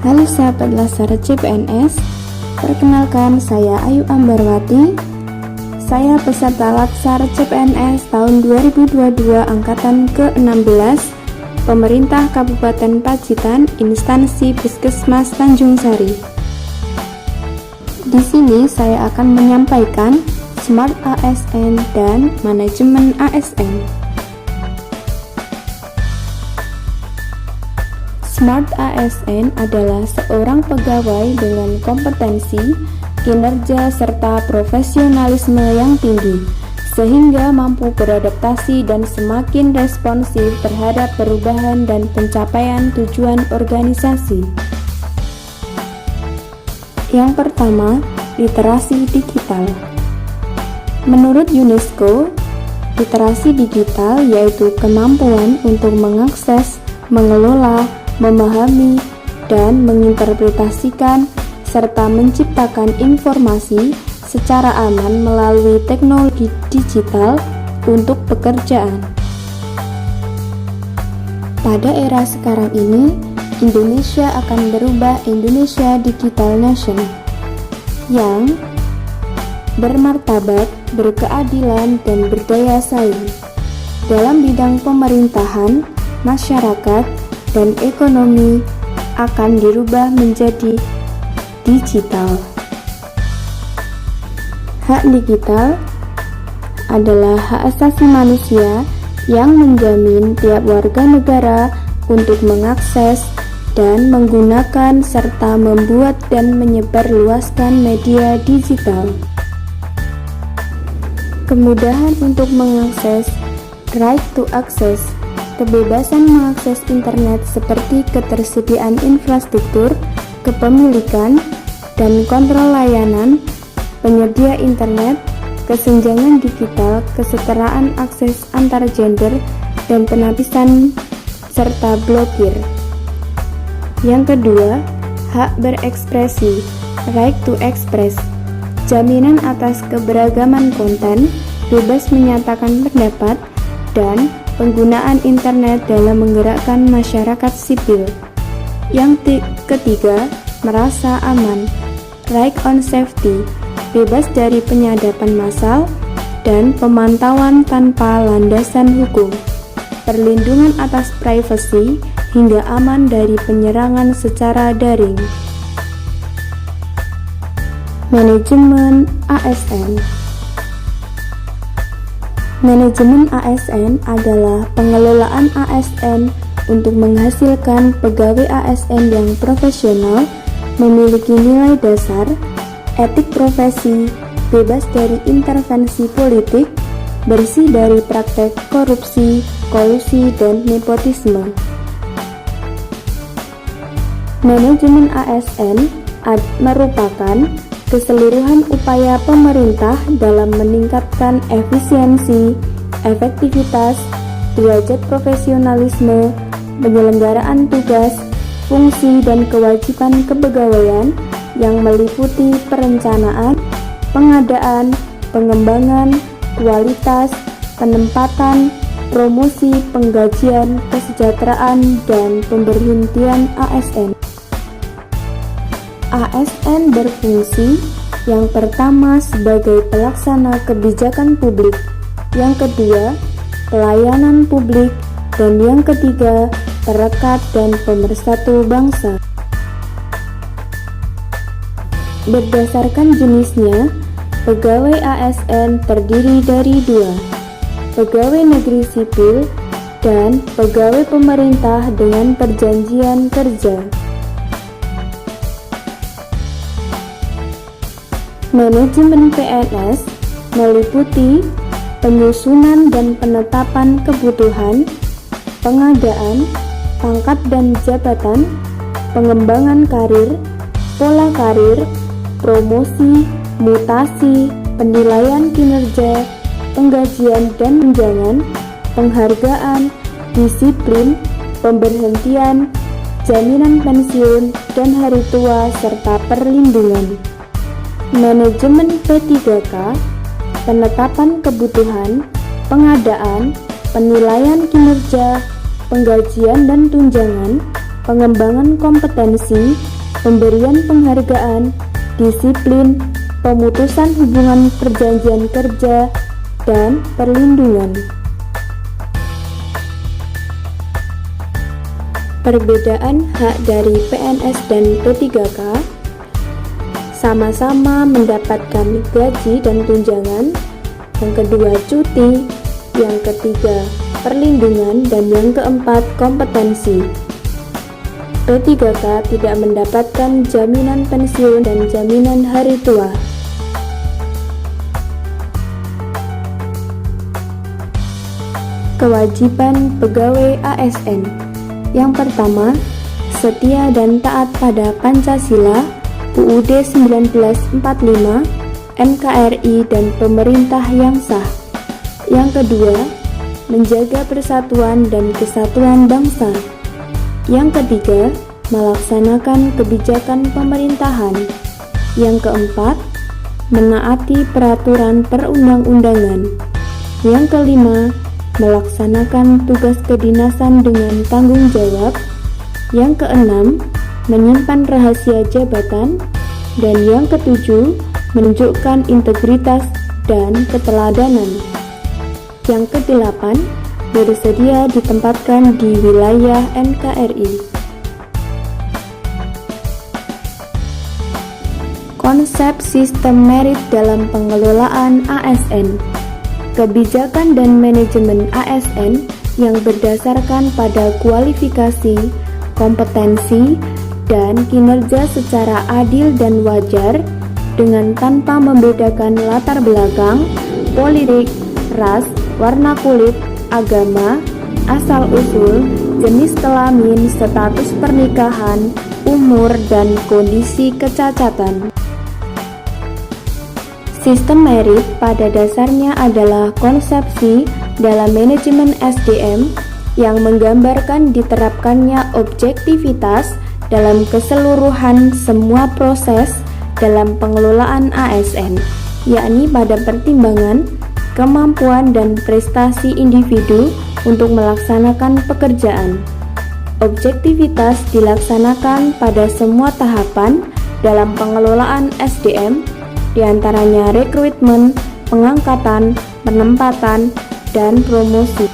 Halo sahabat Laser CPNS, perkenalkan saya Ayu Ambarwati. Saya peserta Latsar CPNS tahun 2022 angkatan ke-16, Pemerintah Kabupaten Pacitan, instansi Puskesmas Tanjung Sari. Di sini saya akan menyampaikan Smart ASN dan Manajemen ASN. Smart ASN adalah seorang pegawai dengan kompetensi, kinerja, serta profesionalisme yang tinggi, sehingga mampu beradaptasi dan semakin responsif terhadap perubahan dan pencapaian tujuan organisasi. Yang pertama, literasi digital. Menurut UNESCO, literasi digital yaitu kemampuan untuk mengakses, mengelola, memahami, dan menginterpretasikan serta menciptakan informasi secara aman melalui teknologi digital untuk pekerjaan. Pada era sekarang ini, Indonesia akan berubah Indonesia Digital Nation yang bermartabat, berkeadilan, dan berdaya saing dalam bidang pemerintahan, masyarakat, dan ekonomi akan dirubah menjadi digital. Hak digital adalah hak asasi manusia yang menjamin tiap warga negara untuk mengakses dan menggunakan serta membuat dan menyebarluaskan media digital. Kemudahan untuk mengakses, right to access, kebebasan mengakses internet seperti ketersediaan infrastruktur, kepemilikan, dan kontrol layanan, penyedia internet, kesenjangan digital, kesetaraan akses antar gender, dan penapisan serta blokir. Yang kedua, hak berekspresi, right to express, jaminan atas keberagaman konten, bebas menyatakan pendapat, dan penggunaan internet dalam menggerakkan masyarakat sipil. Yang ketiga, merasa aman, right on safety, bebas dari penyadapan massal dan pemantauan tanpa landasan hukum, perlindungan atas privasi hingga aman dari penyerangan secara daring. Manajemen ASN. Manajemen ASN adalah pengelolaan ASN untuk menghasilkan pegawai ASN yang profesional, memiliki nilai dasar, etik profesi, bebas dari intervensi politik, bersih dari praktek korupsi, kolusi, dan nepotisme. Manajemen ASN merupakan keseluruhan upaya pemerintah dalam meningkatkan efisiensi, efektivitas, derajat profesionalisme, penyelenggaraan tugas, fungsi, dan kewajiban kepegawaian yang meliputi perencanaan, pengadaan, pengembangan, kualitas, penempatan, promosi, penggajian, kesejahteraan, dan pemberhentian ASN. ASN berfungsi yang pertama sebagai pelaksana kebijakan publik, yang kedua pelayanan publik, dan yang ketiga perekat dan pemersatu bangsa. Berdasarkan jenisnya, pegawai ASN terdiri dari dua, pegawai negeri sipil dan pegawai pemerintah dengan perjanjian kerja. Manajemen PNS meliputi penyusunan dan penetapan kebutuhan, pengadaan, pangkat dan jabatan, pengembangan karir, pola karir, promosi, mutasi, penilaian kinerja, penggajian dan tunjangan, penghargaan, disiplin, pemberhentian, jaminan pensiun dan hari tua, serta perlindungan. Manajemen P3K, penetapan kebutuhan, pengadaan, penilaian kinerja, penggajian dan tunjangan, pengembangan kompetensi, pemberian penghargaan, disiplin, pemutusan hubungan perjanjian kerja, dan perlindungan. Perbedaan hak dari PNS dan P3K: sama-sama mendapatkan gaji dan tunjangan, yang kedua cuti, yang ketiga perlindungan, dan yang keempat kompetensi. P3K tidak mendapatkan jaminan pensiun dan jaminan hari tua. Kewajiban pegawai ASN: yang pertama, setia dan taat pada Pancasila, UUD 1945, NKRI, dan pemerintah yang sah. Yang kedua, menjaga persatuan dan kesatuan bangsa. Yang ketiga, melaksanakan kebijakan pemerintahan. Yang keempat, menaati peraturan perundang-undangan. Yang kelima, melaksanakan tugas kedinasan dengan tanggung jawab. Yang keenam, menyimpan rahasia jabatan. Dan yang ketujuh, menunjukkan integritas dan keteladanan. Yang kedelapan, bersedia ditempatkan di wilayah NKRI. Konsep sistem merit dalam pengelolaan ASN. Kebijakan dan manajemen ASN yang berdasarkan pada kualifikasi, kompetensi, dan kinerja secara adil dan wajar, dengan tanpa membedakan latar belakang, politik, ras, warna kulit, agama, asal-usul, jenis kelamin, status pernikahan, umur, dan kondisi kecacatan. Sistem merit pada dasarnya adalah konsepsi dalam manajemen SDM yang menggambarkan diterapkannya objektivitas dalam keseluruhan semua proses dalam pengelolaan ASN, yakni pada pertimbangan kemampuan dan prestasi individu untuk melaksanakan pekerjaan. Objektivitas dilaksanakan pada semua tahapan dalam pengelolaan SDM, diantaranya rekrutmen, pengangkatan, penempatan, dan promosi.